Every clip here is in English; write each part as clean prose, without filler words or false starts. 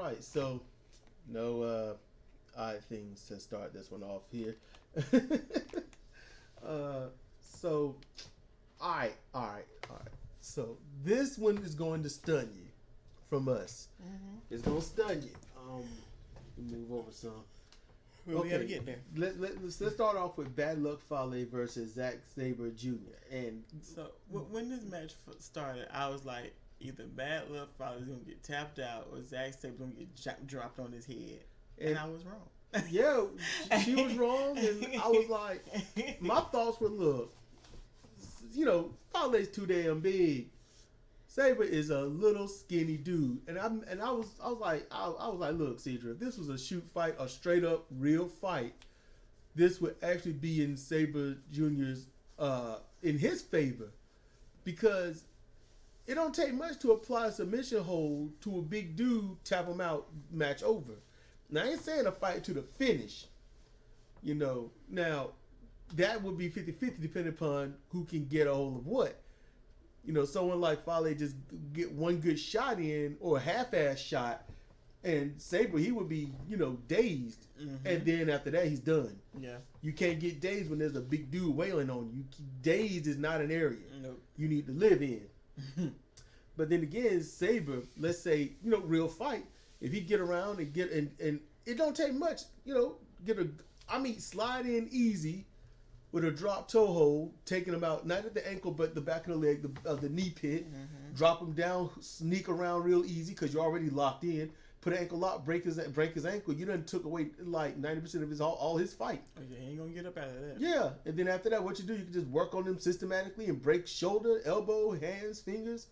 right, so no odd things to start this one off here. So, all right. So this one is going to stun you from us. Mm-hmm. It's going to stun you. Move over some. We gotta get there. Let's start off with Bad Luck Fale versus Zack Sabre Jr. And so when this match started, I was like, either Bad Luck Fale is gonna get tapped out, or Zack Sabre gonna get dropped on his head, and I was wrong. Yeah, she was wrong, and I was like, my thoughts were, look, Fale's too damn big. Sabre is a little skinny dude, and I was like, look, Cedra, if this was a shoot fight, a straight up real fight, this would actually be in Sabre Jr.'s in his favor, because it don't take much to apply a submission hold to a big dude, tap him out, match over. Now I ain't saying a fight to the finish, Now that would be 50-50 depending upon who can get a hold of what. Someone like Fale just get one good shot in or a half-ass shot, and Sabre, he would be, dazed. Mm-hmm. And then after that, he's done. Yeah. You can't get dazed when there's a big dude wailing on you. Dazed is not an area nope. you need to live in. But then again, Sabre, let's say, real fight, if he get around and and it don't take much, slide in easy with a drop toe hold, taking him out, not at the ankle, but the back of the leg, the knee pit. Mm-hmm. Drop him down, sneak around real easy because you're already locked in. Put an ankle lock, break his ankle. You done took away like 90% of all his fight. Oh, yeah, he ain't gonna get up out of that. Yeah, and then after that, what you do, you can just work on him systematically and break shoulder, elbow, hands, fingers.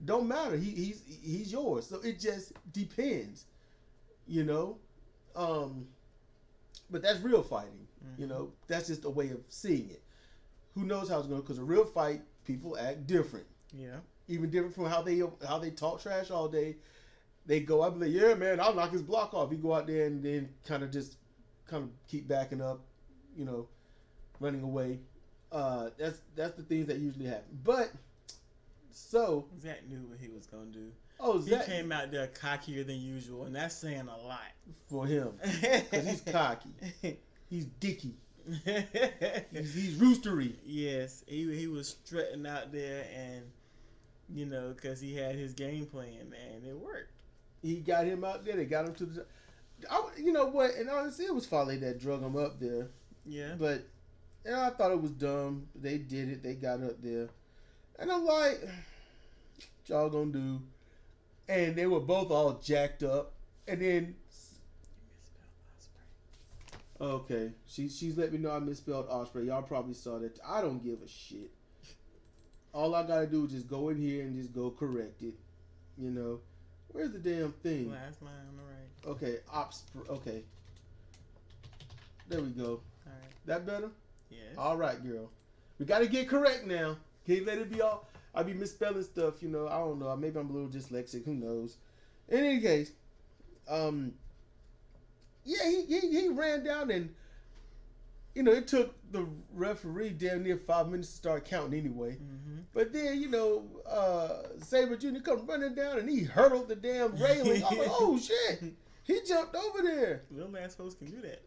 Don't matter. He's yours. So it just depends, But that's real fighting. Mm-hmm. That's just a way of seeing it. Who knows how it's going to? Because a real fight, people act different. Yeah. Even different from how they talk trash all day. They go up and be like, yeah, man, I'll knock his block off. You go out there and then kind of keep backing up, running away. That's the things that usually happen. But so Zach knew what he was going to do. Oh, Zach, he came out there cockier than usual, and that's saying a lot for him because he's cocky. He's dicky. he's roostery. Yes, he was strutting out there, and because he had his game plan, and it worked. He got him out there. They got him to the. You know what? And honestly, it was Fale that drug him up there. Yeah. But I thought it was dumb. They did it. They got up there, and I'm like, what y'all gonna do? And they were both all jacked up, and then. Okay, she's let me know I misspelled Osprey. Y'all probably saw that. I don't give a shit. All I gotta do is just go in here and just go correct it. Where's the damn thing? Last line on the right. Okay, okay. There we go. All right. That better? Yes. All right, girl. We gotta get correct now. Can't let it be all. I be misspelling stuff. I don't know. Maybe I'm a little dyslexic. Who knows? In any case, yeah, he ran down and, it took the referee damn near 5 minutes to start counting anyway. Mm-hmm. But then, Sabre Jr. come running down and he hurdled the damn railing. I was like, oh shit, he jumped over there. Little ass folks can do that.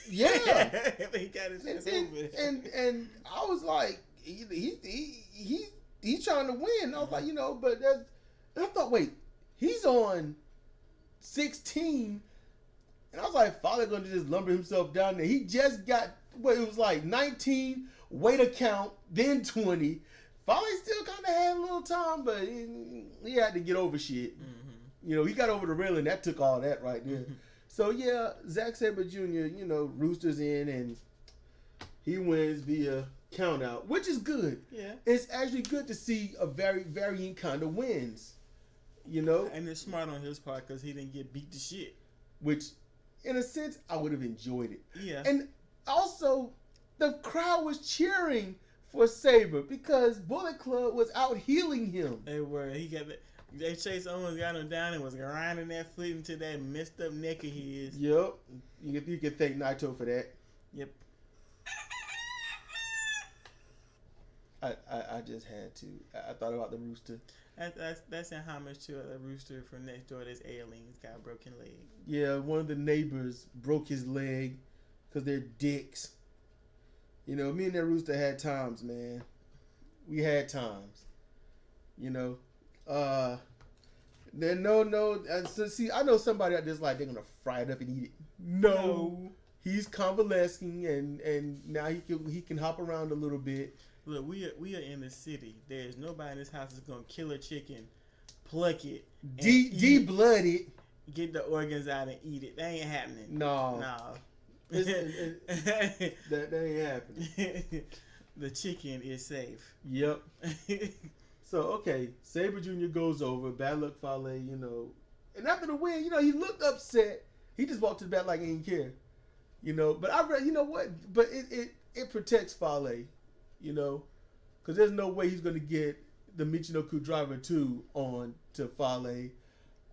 Yeah. He got his ass over there. And I was like, he's trying to win. I was like, but that's. And I thought, wait, he's on 16. And I was like, Fale going to just lumber himself down there. He just got, it was like 19, wait a count, then 20. Fale still kind of had a little time, but he had to get over shit. Mm-hmm. He got over the railing. That took all that right there. Mm-hmm. So, yeah, Zack Sabre Jr., roosters in, and he wins via count out, which is good. Yeah. It's actually good to see a very varying kind of wins, And it's smart on his part because he didn't get beat to shit. Which, in a sense, I would have enjoyed it. Yeah. And also, the crowd was cheering for Sabre because Bullet Club was out healing him. They were. Chase Owens got him down and was grinding that foot into that messed up neck of his. Yep. You can thank Naito for that. Yep. I just had to. I thought about the rooster. That's in homage to a rooster from next door. That's ailing. He's got a broken leg. Yeah, one of the neighbors broke his leg because they're dicks. You know, me and that rooster had times, man. We had times. You know. Then no. So see, I know somebody out there's like they're gonna fry it up and eat it. No. He's convalescing and now he can hop around a little bit. Look, we are in the city. There's nobody in this house that's gonna kill a chicken, pluck it, de-blood it, get the organs out and eat it. That ain't happening. No. That ain't happening. The chicken is safe. Yep. So okay, Sabre Jr. goes over. Bad luck, Fale. You know, and after the win, you know, he looked upset. He just walked to the bat like he didn't care. You know, but I read, you know what? But it protects Fale. You know, because there's no way he's gonna get the Michinoku Driver 2 on to Fale.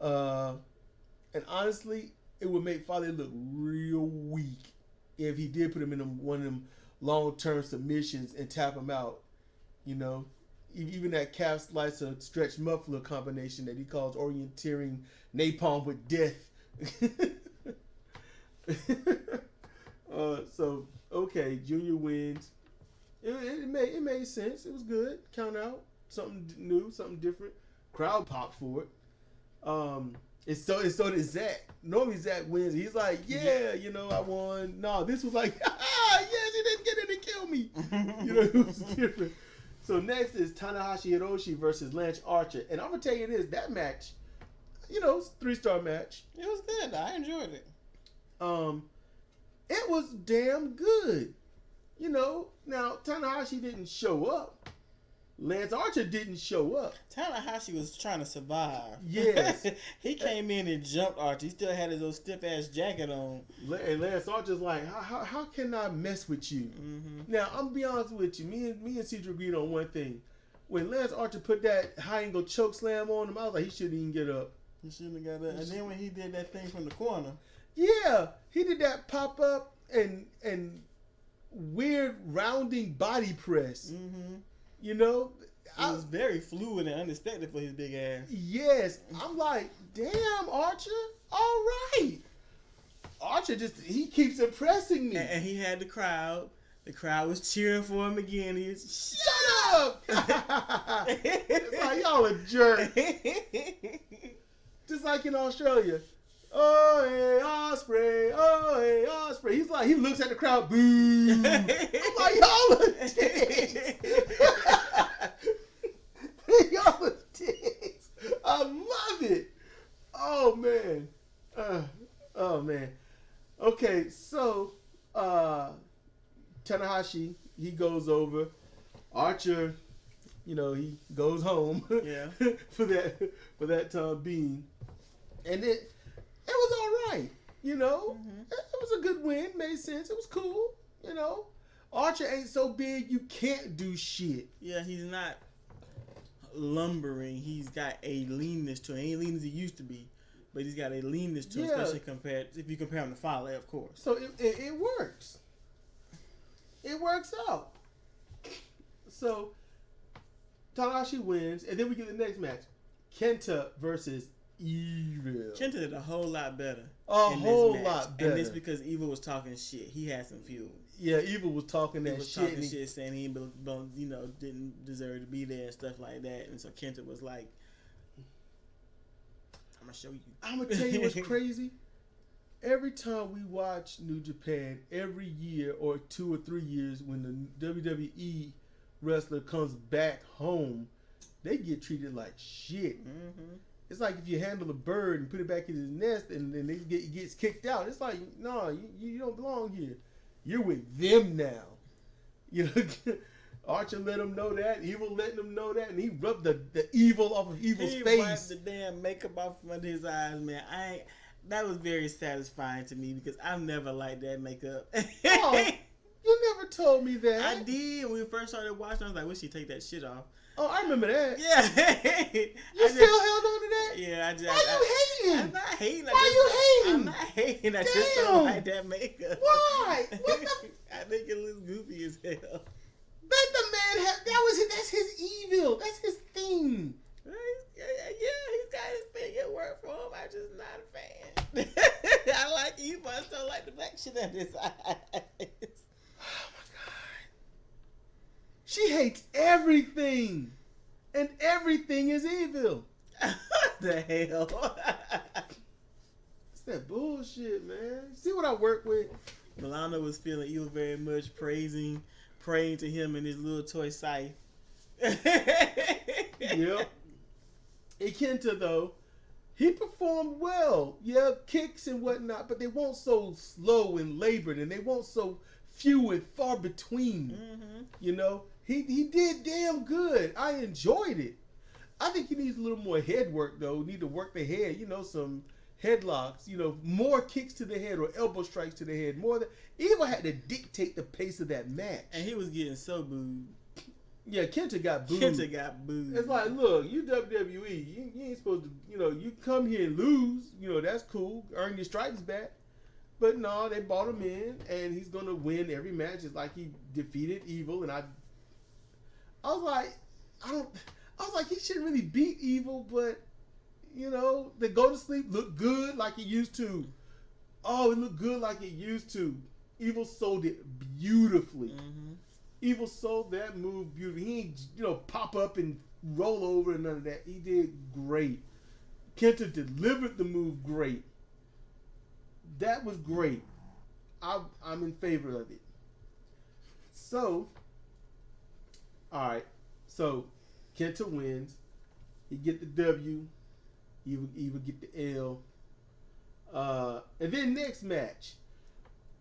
And honestly, it would make Fale look real weak if he did put him in one of them long-term submissions and tap him out. You know, even that calf slicer stretch muffler combination that he calls orienteering napalm with death. So okay, Junior wins. It made sense. It was good. Count out something new, something different. Crowd popped for it. And so did Zach. Normally Zach wins. He's like, yeah, you know, I won. No, this was like, yes, he didn't get it and kill me. You know, it was different. So next is Tanahashi Hiroshi versus Lance Archer. And I'm going to tell you this, that match, you know, it's a 3-star match. It was good. I enjoyed it. It was damn good. You know, now Tanahashi didn't show up. Lance Archer didn't show up. Tanahashi was trying to survive. Yes. He came in and jumped Archer. He still had his old stiff-ass jacket on. And Lance Archer's like, how can I mess with you? Mm-hmm. Now, I'm going to be honest with you. Me and Cedric agreed on one thing. When Lance Archer put that high-angle choke slam on him, I was like, he shouldn't even get up. He shouldn't have got up. And then when he did that thing from the corner. Yeah. He did that pop-up and weird rounding body press. Mm-hmm. You know, it was very fluid and unexpected for his big ass. Yes, I'm like, damn, Archer, all right. Archer he keeps impressing me. And he had the crowd. The crowd was cheering for him again. He's shut up. It's like y'all a jerk. Just like in Australia. Oh, hey, Osprey. Oh, hey, Osprey. He's like, he looks at the crowd. Boo. I'm like, y'all are dicks. Y'all are dicks. I love it. Oh, man. Oh, man. Okay, so, Tanahashi, he goes over. Archer, you know, he goes home. Yeah. for that time being. And it was all right, you know. Mm-hmm. It was a good win. Made sense. It was cool, you know. Archer ain't so big you can't do shit. Yeah, he's not lumbering. He's got a leanness to him. He ain't lean as he used to be, but he's got a leanness to him, especially if you compare him to Fale, of course. So it works. It works out. So Tanahashi wins, and then we get the next match. Kenta versus Evil. Kenta did a whole lot better. A whole lot better. And it's because Evil was talking shit. He had some fuel. Yeah, Evil was talking that shit. Saying he didn't deserve to be there and stuff like that. And so Kenta was like, I'm going to show you. I'm going to tell you what's crazy. Every time we watch New Japan, every year or 2 or 3 years when the WWE wrestler comes back home, they get treated like shit. Mm-hmm. It's like if you handle a bird and put it back in his nest and then it gets kicked out. It's like, no, you don't belong here. You're with them now. You know, Archer let him know that. Evil letting him know that. And he rubbed the evil off of Evil's face. He wiped the damn makeup off from under his eyes, man. That was very satisfying to me because I've never liked that makeup. Oh, you never told me that. I did. When we first started watching, I was like, wish he'd take that shit off. Oh, I remember that. Yeah. You still held on to that? Yeah, Why you hating? I'm not hating. Why you hating? I'm not hating. I just don't like that makeup. Why? What the? I think it looks goofy as hell. Let the man have. That's his evil. That's his thing. He's I'm just not a fan. I like you, but I still like the black shit on his eyes. Oh my God. She hates everything. And everything is evil. What the hell? It's that bullshit, man. See what I work with? Milano was feeling evil very much, praying to him in his little toy scythe. Yep. Kenta, though, he performed well. Yeah, kicks and whatnot, but they weren't so slow and labored, and they weren't so few and far between. Mm-hmm. You know, he did damn good. I enjoyed it. I think he needs a little more head work, though. Need to work the head. You know, some headlocks. You know, more kicks to the head or elbow strikes to the head. More than Evil had to dictate the pace of that match. And he was getting so booed. Yeah, Kenta got booed. It's like, look, you WWE, you ain't supposed to, you know, you come here and lose, you know, that's cool, earn your stripes back. But no, they brought him in, and he's gonna win every match. It's like he defeated Evil, and I was like, he shouldn't really beat Evil, but you know, the Go to Sleep looked good like it used to. Oh, it looked good like it used to. Evil sold it beautifully. Mm-hmm. Evil sold that move beautifully. He ain't, you know, pop up and roll over and none of that. He did great. Kenta delivered the move great. That was great. I'm in favor of it. So, all right. So, Kenta wins. He get the W. Evil get the L. And then next match,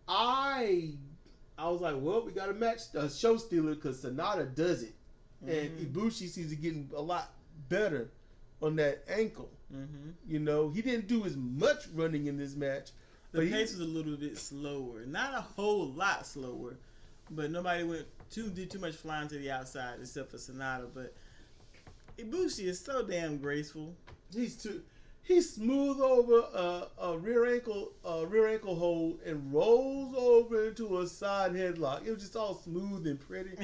I was like, well, we got a show stealer because Sonata does it. Mm-hmm. And Ibushi seems to getting a lot better on that ankle. Mm-hmm. You know, he didn't do as much running in this match. The pace was a little bit slower. Not a whole lot slower. But nobody did too much flying to the outside except for Sonata. But Ibushi is so damn graceful. He smooth over a rear ankle hold and rolls over into a side headlock. It was just all smooth and pretty.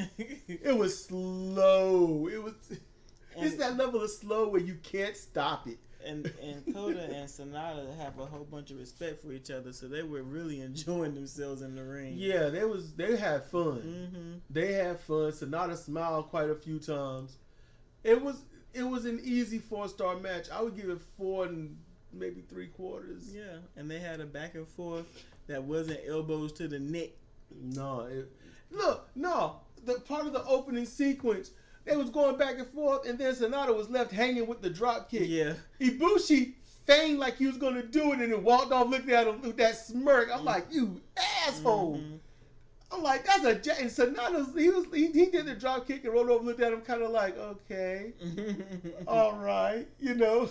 It was slow. It's that level of slow where you can't stop it. And Koda and Sonata have a whole bunch of respect for each other, so they were really enjoying themselves in the ring. Yeah, they had fun. Mm-hmm. They had fun. Sonata smiled quite a few times. It was an easy 4-star match. I would give it 4 and maybe 3/4. Yeah, and they had a back and forth that wasn't elbows to the neck. No, the part of the opening sequence, they was going back and forth, and then Sonata was left hanging with the drop kick. Yeah. Ibushi feigned like he was going to do it and then walked off looking at him with that smirk. I'm like, you asshole. Mm-hmm. I'm like, that's a... And Sonata, he did the drop kick and rolled over and looked at him kind of like, okay, all right, you know.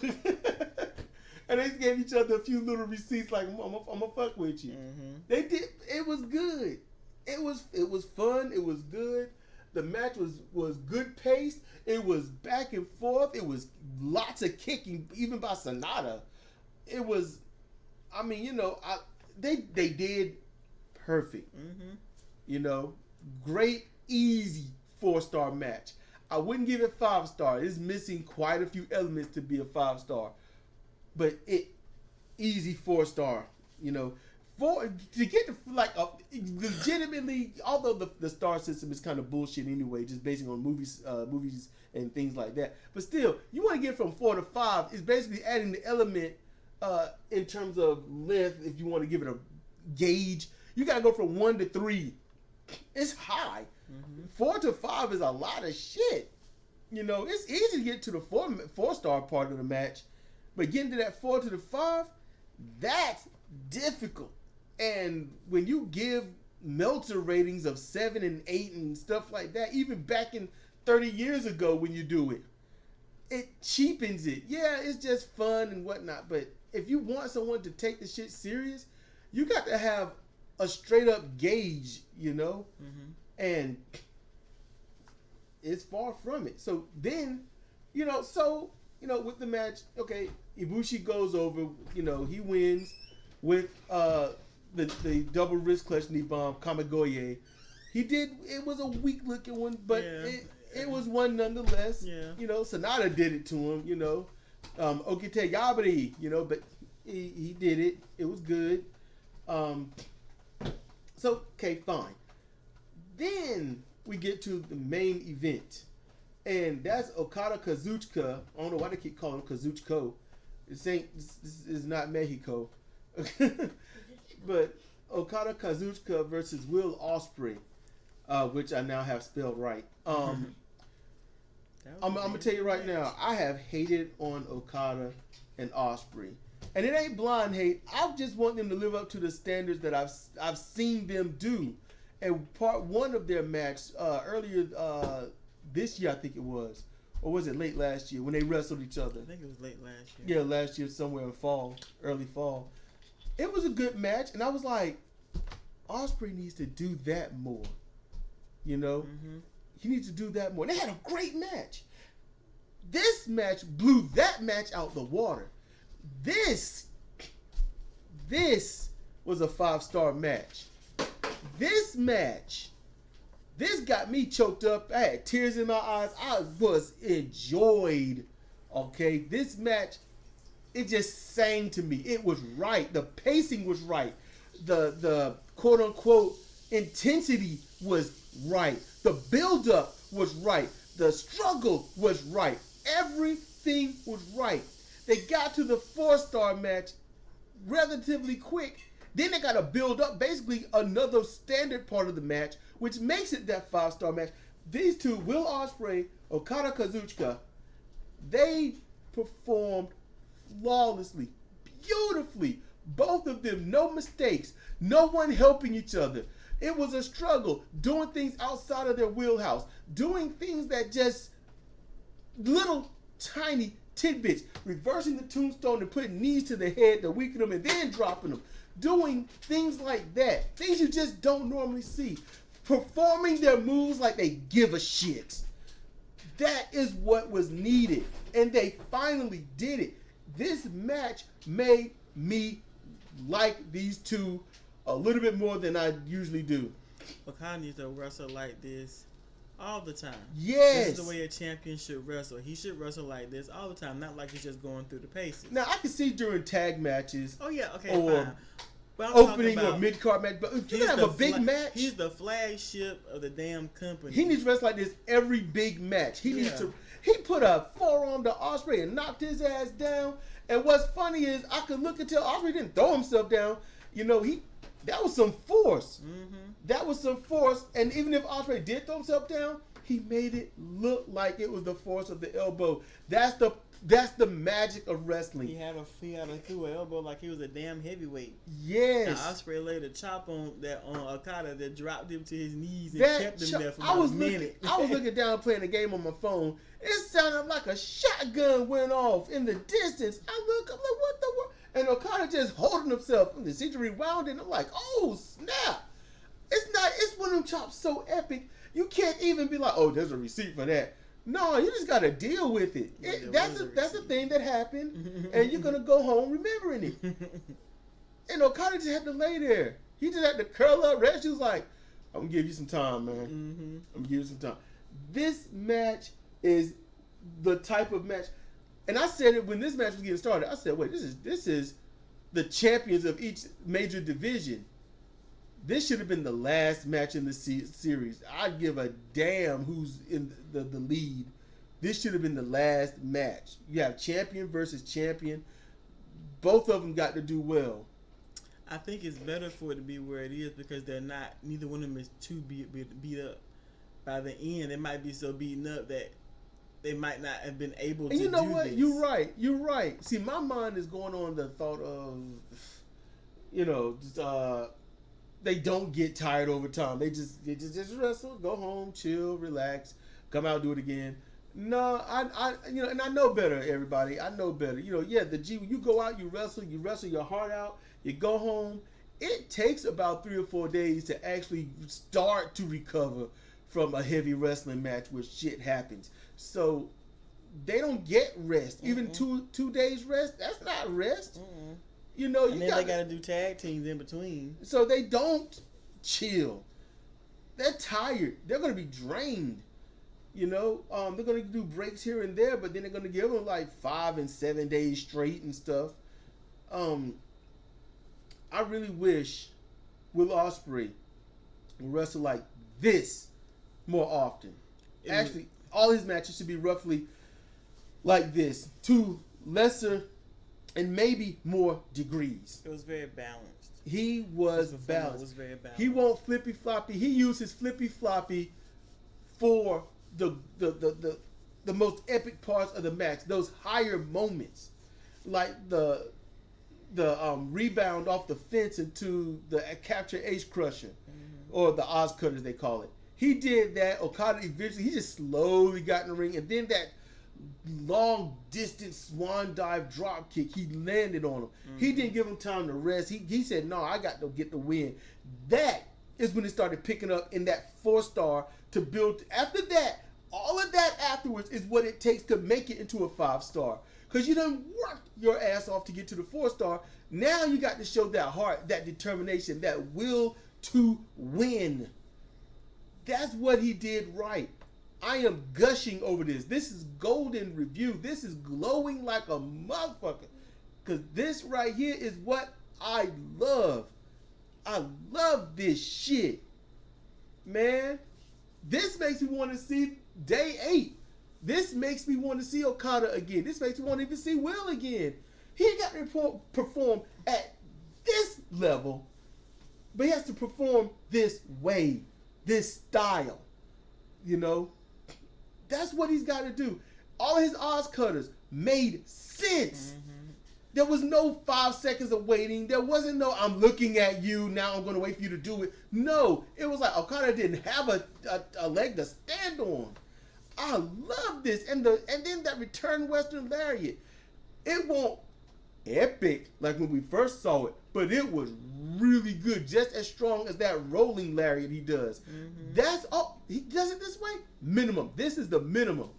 And they gave each other a few little receipts like, I'm gonna fuck with you. Mm-hmm. They did. It was good. It was fun. It was good. The match was good paced. It was back and forth. It was lots of kicking, even by Sonata. It was, I mean, you know, they did perfect. Mm-hmm. You know, great, easy 4-star match. I wouldn't give it 5-star. It's missing quite a few elements to be a 5-star, but easy 4-star. You know. To get to legitimately, although the star system is kind of bullshit anyway, just based on movies and things like that. But still, you want to get from 4 to 5. It's basically adding the element in terms of length. If you want to give it a gauge, you got to go from 1 to 3. It's high. Mm-hmm. 4 to 5 is a lot of shit. You know, it's easy to get to the 4-star part of the match, but getting to that 4 to the 5, that's difficult. And when you give Meltzer ratings of 7 and 8 and stuff like that, even back in 30 years ago when you do it, it cheapens it. Yeah, it's just fun and whatnot, but if you want someone to take the shit serious, you got to have a straight up gauge, you know? Mm-hmm. And it's far from it. So then, you know, with the match, okay, Ibushi goes over, you know, he wins with the double wrist clutch knee bomb, Kamigoye. It was a weak looking one, but it was one nonetheless. Yeah. You know, Sonata did it to him, you know. Okite Yabari, but he did it. It was good. So, okay, fine. Then we get to the main event. And that's Okada Kazuchika. I don't know why they keep calling him Kazuchiko. This is not Mexico. But Okada Kazuchika versus Will Ospreay, which I now have spelled right. I'm gonna tell you right now, I have hated on Okada and Ospreay, and it ain't blind hate. I just want them to live up to the standards that I've seen them do. And part one of their match earlier this year, I think it was, or was it late last year when they wrestled each other? I think it was late last year. Yeah, last year somewhere in fall, early fall. It was a good match, and I was like, Ospreay needs to do that more. He needs to do that more. They had a great match. This match blew that match out the water. This was a 5-star match. This match, this got me choked up. I had tears in my eyes. I was enjoyed. Okay, this match, it just sang to me. It was right. The pacing was right. The quote unquote intensity was right. The build-up was right. The struggle was right. Everything was right. They got to the 4-star match relatively quick. Then they got to build up basically another standard part of the match, which makes it that 5-star match. These two, Will Ospreay, Okada Kazuchika, they performed flawlessly, beautifully. Both of them, no mistakes, no one helping each other. It was a struggle, doing things outside of their wheelhouse, doing things that just little tiny tidbits, reversing the tombstone and putting knees to the head to weaken them and then dropping them. Doing things like that, things you just don't normally see. Performing their moves like they give a shit. That is what was needed, and they finally did it. This match made me like these two a little bit more than I usually do. Okada needs to wrestle like this all the time. Yes. This is the way a champion should wrestle. He should wrestle like this all the time, not like he's just going through the paces. Now, I can see during tag matches. Oh, yeah, okay, or fine. But opening or mid-card match. But if you have a big match. He's the flagship of the damn company. He needs to wrestle like this every big match. He needs to. He put a forearm to Ospreay and knocked his ass down. And what's funny is I could look and tell Ospreay didn't throw himself down. That was some force. Mm-hmm. That was some force. And even if Ospreay did throw himself down, he made it look like it was the force of the elbow. That's the magic of wrestling. He had a through an elbow like he was a damn heavyweight. Yes. And Ospreay laid a chop on Okada that dropped him to his knees and kept him there for about a minute. I was looking down playing a game on my phone. It sounded like a shotgun went off in the distance. I'm like, what the world? And Okada just holding himself. And the CG rewound and I'm like, oh snap! It's one of them chops so epic. You can't even be like, oh, there's a receipt for that. No, you just gotta deal with it. That's a thing that happened, and you're gonna go home remembering it. And Okada just had to lay there. He just had to curl up, rest. He was like, "I'm gonna give you some time, man. Mm-hmm. I'm gonna give you some time." This match is the type of match, and I said it when this match was getting started. I said, "Wait, this is the champions of each major division." This should have been the last match in the series. I'd give a damn who's in the lead. This should have been the last match. You have champion versus champion. Both of them got to do well. I think it's better for it to be where it is because neither one of them is too beat up. By the end, they might be so beaten up that they might not have been able to do this. And you know what? You're right. See, my mind is going on the thought of, they don't get tired over time. They just wrestle, go home, chill, relax, come out, do it again. No, and I know better, everybody. I know better. You go out, you wrestle your heart out, you go home. It takes about 3 or 4 days to actually start to recover from a heavy wrestling match where shit happens. So they don't get rest. Mm-mm. Even 2 days rest, that's not rest. Mm-mm. And then they got to do tag teams in between. So they don't chill. They're tired. They're going to be drained. You know, they're gonna do breaks here and there, but then they're gonna give them like 5 and 7 days straight and stuff. I really wish Will Ospreay would wrestle like this more often. Actually, all his matches should be roughly like this, to lesser and maybe more degrees. It was very balanced. He was balanced. Was very balanced. He won't flippy floppy. He used his flippy floppy for the most epic parts of the match. Those higher moments, like the rebound off the fence into the capture ace crusher, or the Oz cutters they call it. He did that. Okada eventually, he just slowly got in the ring, and then that long distance swan dive drop kick, he landed on him. He didn't give him time to rest. He said, no, I got to get the win. That is when it started picking up in that 4-star to build. After that, all of that afterwards is what it takes to make it into a 5-star. Because you done worked your ass off to get to the 4-star. Now you got to show that heart, that determination, that will to win. That's what he did right. I am gushing over this. This is golden review. This is glowing like a motherfucker. Because this right here is what I love. I love this shit. Man, this makes me want to see day 8. This makes me want to see Okada again. This makes me want to even see Will again. He ain't got to perform at this level, but he has to perform this way, this style. You know? That's what he's got to do. All his Oz cutters made sense. There was no 5 seconds of waiting. There wasn't no, I'm looking at you, now I'm going to wait for you to do it. No, it was like Okada didn't have a leg to stand on. I love this. And then that return Western Lariat. It won't epic like when we first saw it, but it was really good. Just as strong as that rolling Lariat he does. That's all. He does it this way? Minimum. This is the minimum.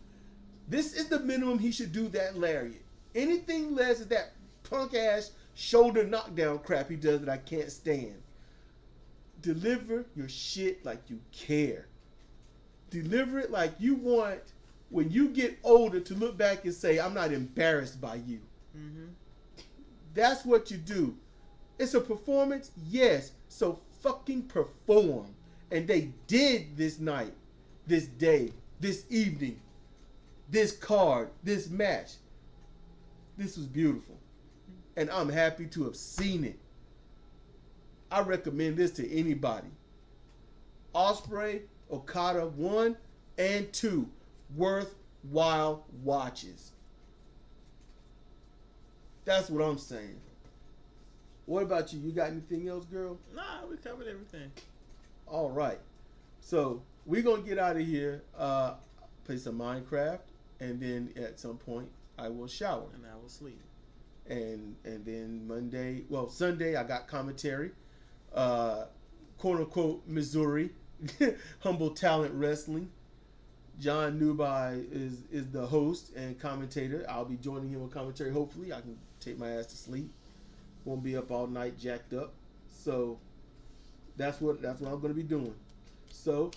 This is the minimum he should do that Lariat. Anything less is that punk ass shoulder knockdown crap he does that I can't stand. Deliver your shit like you care. Deliver it like you want, when you get older, to look back and say, I'm not embarrassed by you. That's what you do. It's a performance, yes. So fucking perform. And they did this night, this day, this evening, this card, this match. This was beautiful. And I'm happy to have seen it. I recommend this to anybody. Ospreay, Okada 1 and 2, worthwhile watches. That's what I'm saying. What about you? You got anything else, girl? Nah, we covered everything. All right. So we're going to get out of here, play some Minecraft, and then at some point I will shower. And I will sleep. And then Sunday I got commentary. Quote unquote Missouri. Humble Talent Wrestling. John Newby is the host and commentator. I'll be joining him with commentary. Hopefully I can take my ass to sleep. Won't be up all night jacked up. So that's what I'm going to be doing. So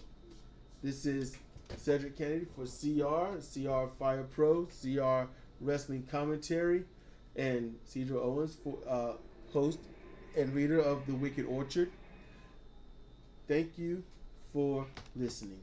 this is Cedric Kennedy for CR Fire Pro, CR Wrestling Commentary, and Cedro Owens for host and reader of The Wicked Orchard. Thank you for listening.